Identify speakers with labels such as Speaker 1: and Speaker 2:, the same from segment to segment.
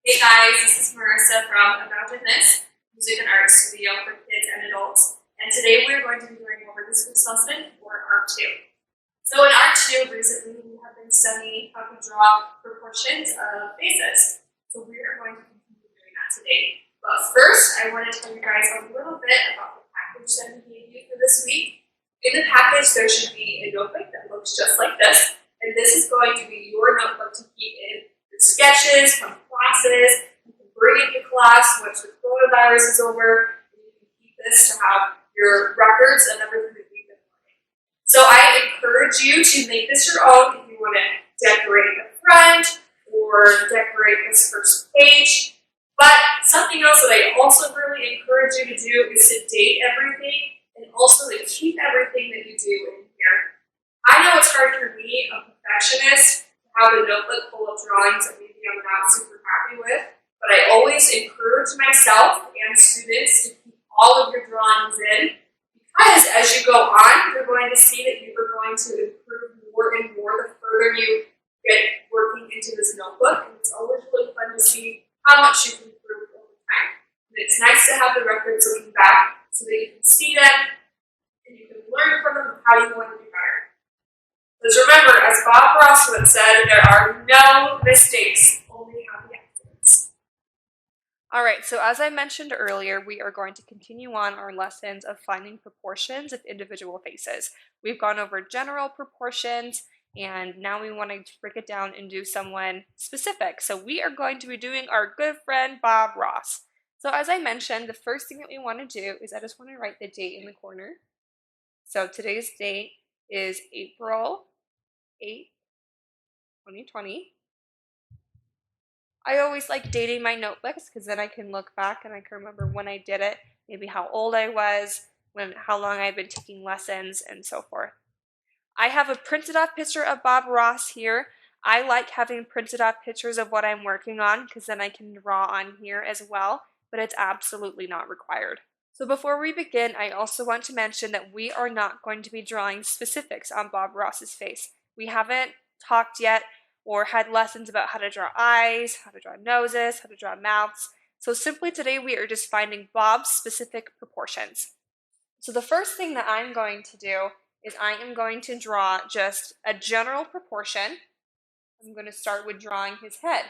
Speaker 1: Hey guys, this is Marissa from Imagine This, Music and Art Studio for kids and adults. And today we're going to be going over this week's lesson for Art 2. So in Art 2, recently we have been studying how to draw proportions of faces. So we are going to continue doing that today. But first, I want to tell you guys a little bit about the package that we gave you for this week. In the package, there should be a notebook that looks just like this. And this is going to be your notebook to keep in your sketches from classes. You can bring it to class once the coronavirus is over. And you can keep this to have your records of everything that we've been learning. So I encourage you to make this your own if you want to decorate the front or decorate this first page. But something else that I also really encourage you to do is to date everything and also to keep everything that you do in here. I know it's hard for me, a perfectionist, to have a notebook full of drawings that maybe I'm not super happy with, but I always encourage myself and students to keep all of your drawings in, because as you go on, you're going to see that you are going to improve more and more the further you get working into this notebook, and it's always really fun to see how much you can improve over time. And it's nice to have the records looking back so that you can see them and you can learn from them how you want to do better. Because remember, as Bob Ross once said, there are no mistakes, only happy accidents.
Speaker 2: All right, so as I mentioned earlier, we are going to continue on our lessons of finding proportions of individual faces. We've gone over general proportions, and now we want to break it down and do someone specific. So we are going to be doing our good friend Bob Ross. So as I mentioned, the first thing that we want to do is I just want to write the date in the corner. So today's date is April 8th, 2020. I always like dating my notebooks because then I can look back and I can remember when I did it, maybe how old I was, how long I've been taking lessons, and so forth. I have a printed off picture of Bob Ross here. I like having printed off pictures of what I'm working on because then I can draw on here as well, but it's absolutely not required. So before we begin, I also want to mention that we are not going to be drawing specifics on Bob Ross's face. We haven't talked yet or had lessons about how to draw eyes, how to draw noses, how to draw mouths. So simply today we are just finding Bob's specific proportions. So the first thing that I'm going to do is I am going to draw just a general proportion. I'm going to start with drawing his head.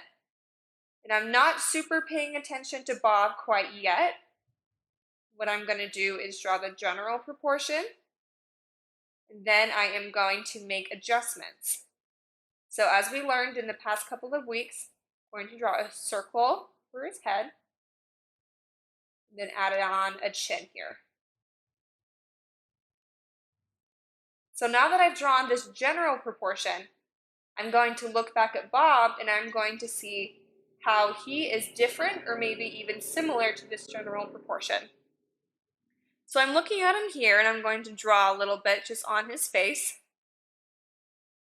Speaker 2: And I'm not super paying attention to Bob quite yet. What I'm going to do is draw the general proportion, and then I am going to make adjustments. So as we learned in the past couple of weeks, I'm going to draw a circle for his head, and then add on a chin here. So now that I've drawn this general proportion, I'm going to look back at Bob and I'm going to see how he is different or maybe even similar to this general proportion. So I'm looking at him here and I'm going to draw a little bit just on his face.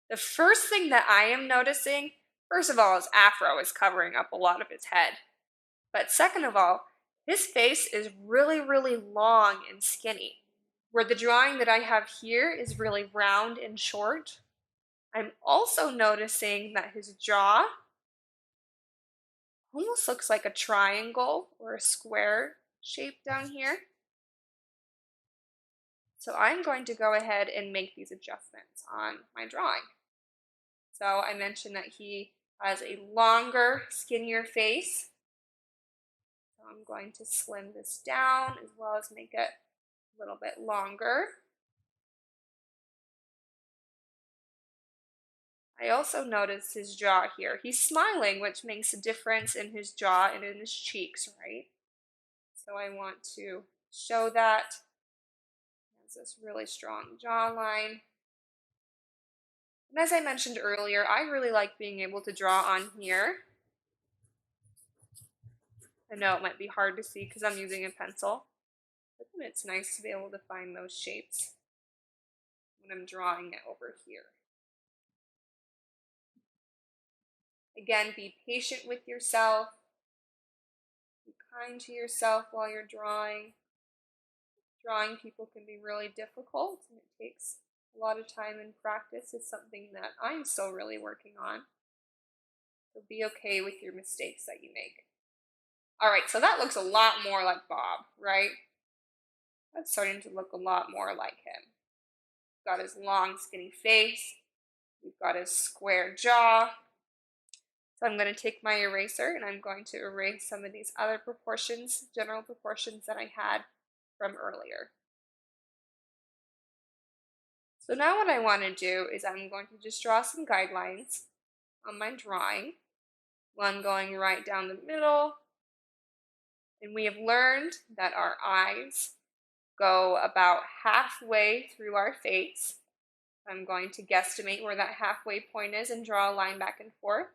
Speaker 2: The first thing that I am noticing, first of all, his afro is covering up a lot of his head. But second of all, his face is really, really long and skinny. Where the drawing that I have here is really round and short. I'm also noticing that his jaw almost looks like a triangle or a square shape down here. So I'm going to go ahead and make these adjustments on my drawing. So I mentioned that he has a longer, skinnier face. So I'm going to slim this down as well as make it a little bit longer. I also notice his jaw here. He's smiling, which makes a difference in his jaw and in his cheeks, right? So I want to show that. He has this really strong jawline. And as I mentioned earlier, I really like being able to draw on here. I know it might be hard to see because I'm using a pencil, but then it's nice to be able to find those shapes when I'm drawing it over here. Again, be patient with yourself. Be kind to yourself while you're drawing. Drawing people can be really difficult and it takes a lot of time and practice. It's something that I'm still really working on. So be okay with your mistakes that you make. All right, so that looks a lot more like Bob, right? That's starting to look a lot more like him. Got his long, skinny face. We've got his square jaw. So I'm going to take my eraser and I'm going to erase some of these other proportions, general proportions that I had from earlier. So now what I want to do is I'm going to just draw some guidelines on my drawing. One going right down the middle. And we have learned that our eyes go about halfway through our face. I'm going to guesstimate where that halfway point is and draw a line back and forth.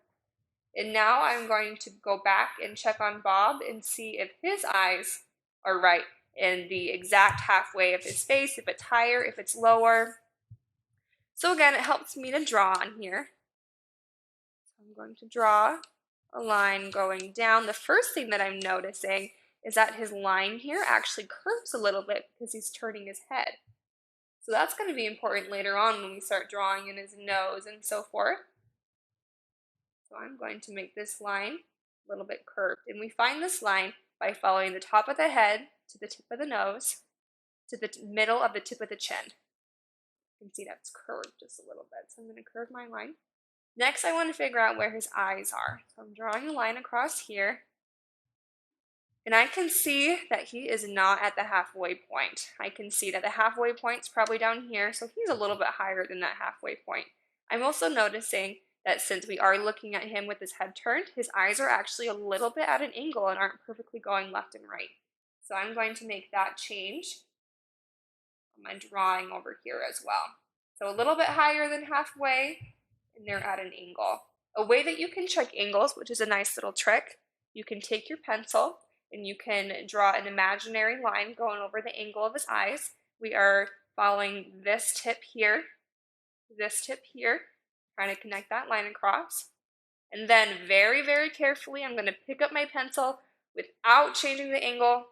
Speaker 2: And now I'm going to go back and check on Bob and see if his eyes are right in the exact halfway of his face, if it's higher, if it's lower. So again, it helps me to draw on here. So I'm going to draw a line going down. The first thing that I'm noticing is that his line here actually curves a little bit because he's turning his head. So that's going to be important later on when we start drawing in his nose and so forth. So I'm going to make this line a little bit curved. And we find this line by following the top of the head to the tip of the nose to the middle of the tip of the chin. You can see that's curved just a little bit. So I'm going to curve my line. Next, I want to figure out where his eyes are. So I'm drawing a line across here. And I can see that he is not at the halfway point. I can see that the halfway point is probably down here, so he's a little bit higher than that halfway point. I'm also noticing that since we are looking at him with his head turned, his eyes are actually a little bit at an angle and aren't perfectly going left and right. So I'm going to make that change on my drawing over here as well. So a little bit higher than halfway, and they're at an angle. A way that you can check angles, which is a nice little trick, you can take your pencil and you can draw an imaginary line going over the angle of his eyes. We are following this tip here, trying to connect that line across. And then very, very carefully, I'm going to pick up my pencil without changing the angle,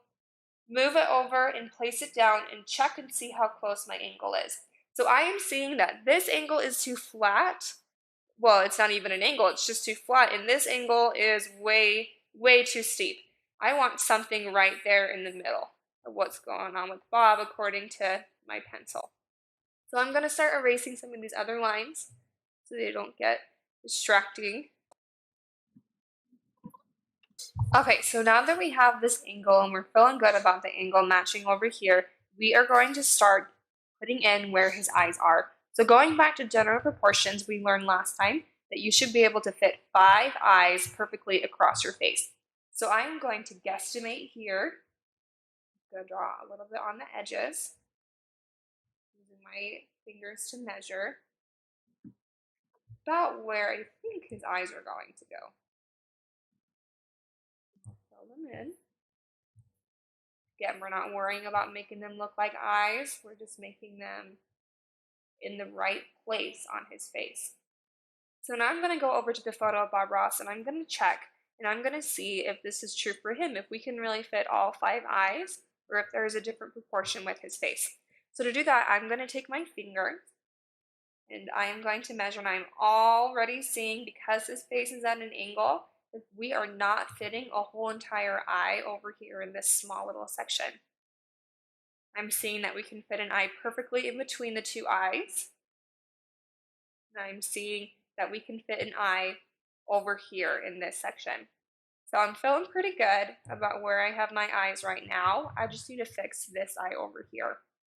Speaker 2: move it over and place it down and check and see how close my angle is. So I am seeing that this angle is too flat. Well, it's not even an angle, it's just too flat. And this angle is way, way too steep. I want something right there in the middle of what's going on with Bob according to my pencil. So I'm going to start erasing some of these other lines so they don't get distracting. Okay, so now that we have this angle and we're feeling good about the angle matching over here, we are going to start putting in where his eyes are. So going back to general proportions, we learned last time that you should be able to fit 5 eyes perfectly across your face. So I'm going to guesstimate here. I'm going to draw a little bit on the edges, using my fingers to measure about where I think his eyes are going to go. Fill them in. Again, we're not worrying about making them look like eyes. We're just making them in the right place on his face. So now I'm going to go over to the photo of Bob Ross and I'm going to check and I'm going to see if this is true for him, if we can really fit all 5 eyes or if there's a different proportion with his face. So to do that, I'm going to take my finger and I am going to measure, and I'm already seeing, because his face is at an angle, that we are not fitting a whole entire eye over here in this small little section. I'm seeing that we can fit an eye perfectly in between the 2 eyes. And I'm seeing that we can fit an eye over here in this section. So I'm feeling pretty good about where I have my eyes right now. I just need to fix this eye over here.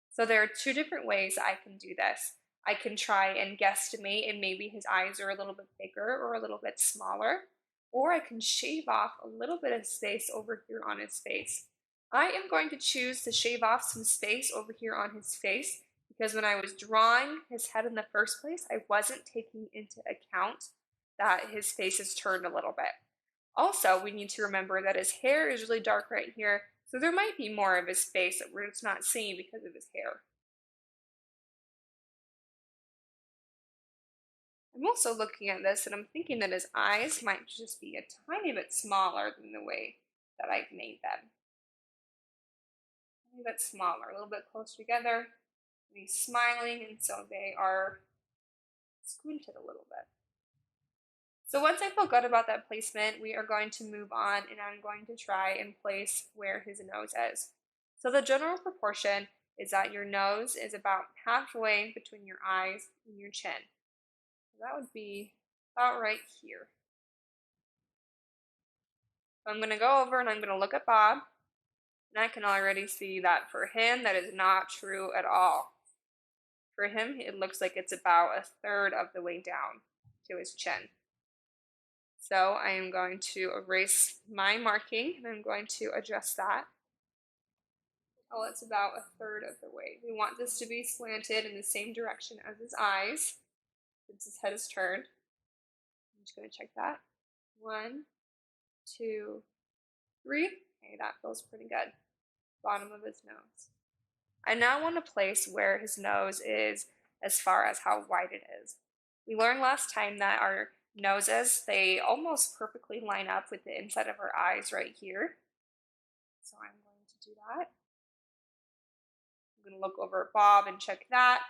Speaker 2: So there are 2 different ways I can do this. I can try and guesstimate and maybe his eyes are a little bit bigger or a little bit smaller, or I can shave off a little bit of space over here on his face. I am going to choose to shave off some space over here on his face because when I was drawing his head in the first place, I wasn't taking into account that his face is turned a little bit. Also, we need to remember that his hair is really dark right here, so there might be more of his face that we're just not seeing because of his hair. I'm also looking at this and I'm thinking that his eyes might just be a tiny bit smaller than the way that I've made them. A little bit smaller, a little bit closer together. He's smiling, and so they are squinted a little bit. So once I feel good about that placement, we are going to move on and I'm going to try and place where his nose is. So the general proportion is that your nose is about halfway between your eyes and your chin. So that would be about right here. So I'm going to go over and I'm going to look at Bob, and I can already see that for him, that is not true at all. For him, it looks like it's about a third of the way down to his chin. So I am going to erase my marking and I'm going to adjust that. Oh, it's about a third of the way. We want this to be slanted in the same direction as his eyes, since his head is turned. I'm just going to check that. 1, 2, 3. Okay, that feels pretty good. Bottom of his nose. I now want to place where his nose is as far as how wide it is. We learned last time that our noses, they almost perfectly line up with the inside of our eyes right here. So I'm going to do that. I'm going to look over at Bob and check that.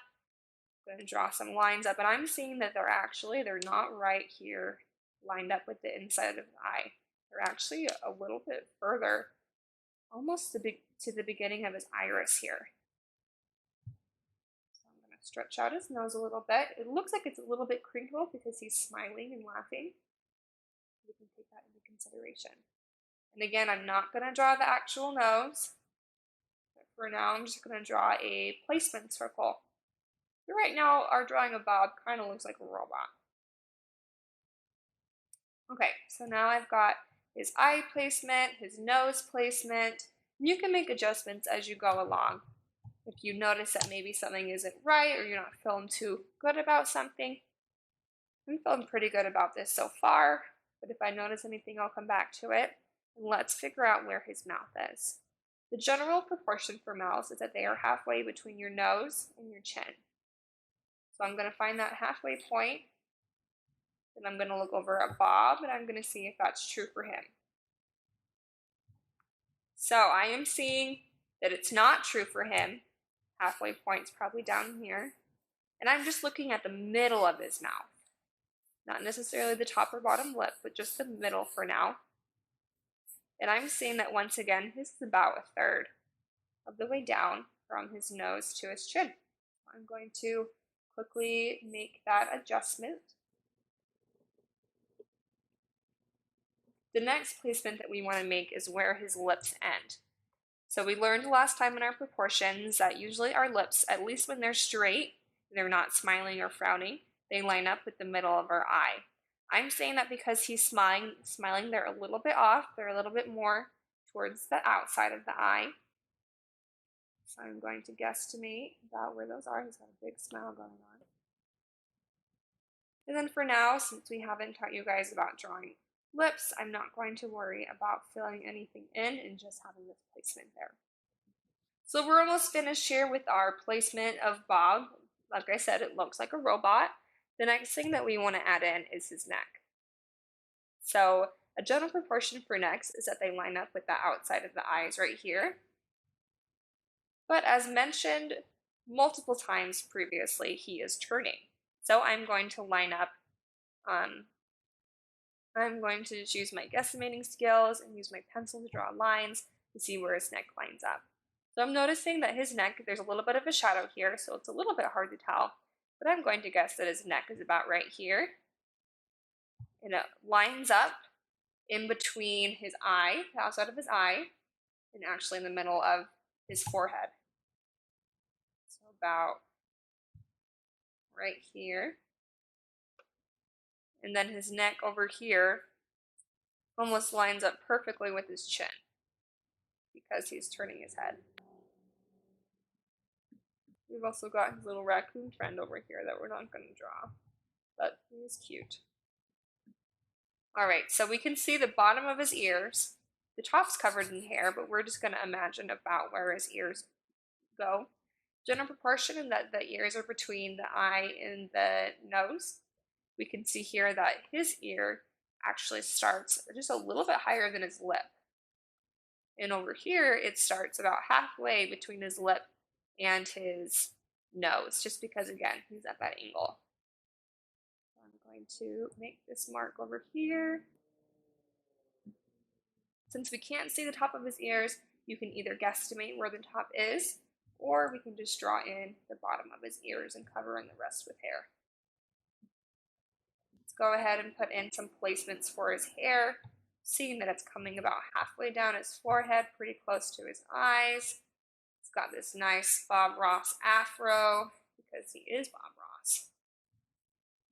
Speaker 2: I'm going to draw some lines up, and I'm seeing that they're not right here lined up with the inside of the eye. They're actually a little bit further, almost to the beginning of his iris here. Stretch out his nose a little bit. It looks like it's a little bit crinkled because he's smiling and laughing. We can take that into consideration. And again, I'm not going to draw the actual nose. But for now, I'm just going to draw a placement circle. So right now, our drawing of Bob kind of looks like a robot. Okay, so now I've got his eye placement, his nose placement. You can make adjustments as you go along. If you notice that maybe something isn't right or you're not feeling too good about something, I'm feeling pretty good about this so far, but if I notice anything, I'll come back to it. And let's figure out where his mouth is. The general proportion for mouths is that they are halfway between your nose and your chin. So I'm going to find that halfway point, and I'm going to look over at Bob, and I'm going to see if that's true for him. So I am seeing that it's not true for him. Halfway point's probably down here. And I'm just looking at the middle of his mouth. Not necessarily the top or bottom lip, but just the middle for now. And I'm seeing that once again, this is about a third of the way down from his nose to his chin. I'm going to quickly make that adjustment. The next placement that we want to make is where his lips end. So we learned last time in our proportions that usually our lips, at least when they're straight, they're not smiling or frowning, they line up with the middle of our eye. I'm saying that because he's smiling, they're a little bit off, they're a little bit more towards the outside of the eye. So I'm going to guesstimate about where those are. He's got a big smile going on. And then for now, since we haven't taught you guys about drawing lips, I'm not going to worry about filling anything in and just having this placement there. So we're almost finished here with our placement of Bob. Like I said, it looks like a robot. The next thing that we want to add in is his neck. So a general proportion for necks is that they line up with the outside of the eyes right here. But as mentioned multiple times previously, he is turning. So I'm going to line up I'm going to just use my guesstimating skills and use my pencil to draw lines to see where his neck lines up. So I'm noticing that his neck, there's a little bit of a shadow here, so it's a little bit hard to tell, but I'm going to guess that his neck is about right here. And it lines up in between his eye, the outside of his eye, and actually in the middle of his forehead. So about right here. And then his neck over here almost lines up perfectly with his chin because he's turning his head. We've also got his little raccoon friend over here that we're not going to draw, but he's cute. Alright, so we can see the bottom of his ears. The top's covered in hair, but we're just going to imagine about where his ears go. General proportion in that the ears are between the eye and the nose. We can see here that his ear actually starts just a little bit higher than his lip. And over here, it starts about halfway between his lip and his nose, just because, again, he's at that angle. So I'm going to make this mark over here. Since we can't see the top of his ears, you can either guesstimate where the top is, or we can just draw in the bottom of his ears and cover in the rest with hair. Let's go ahead and put in some placements for his hair, seeing that it's coming about halfway down his forehead, pretty close to his eyes. He's got this nice Bob Ross afro, because he is Bob Ross.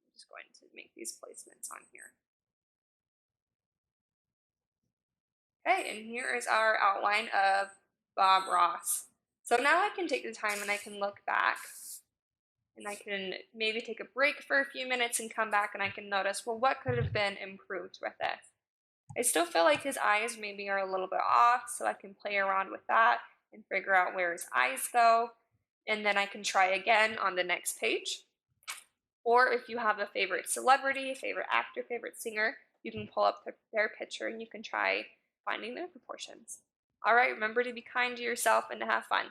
Speaker 2: I'm just going to make these placements on here. Okay, and here is our outline of Bob Ross. So now I can take the time and I can look back, and I can maybe take a break for a few minutes and come back and I can notice, well, what could have been improved with it? I still feel like his eyes maybe are a little bit off, so I can play around with that and figure out where his eyes go, and then I can try again on the next page. Or if you have a favorite celebrity, favorite actor, favorite singer, you can pull up their picture and you can try finding their proportions. All right, remember to be kind to yourself and to have fun.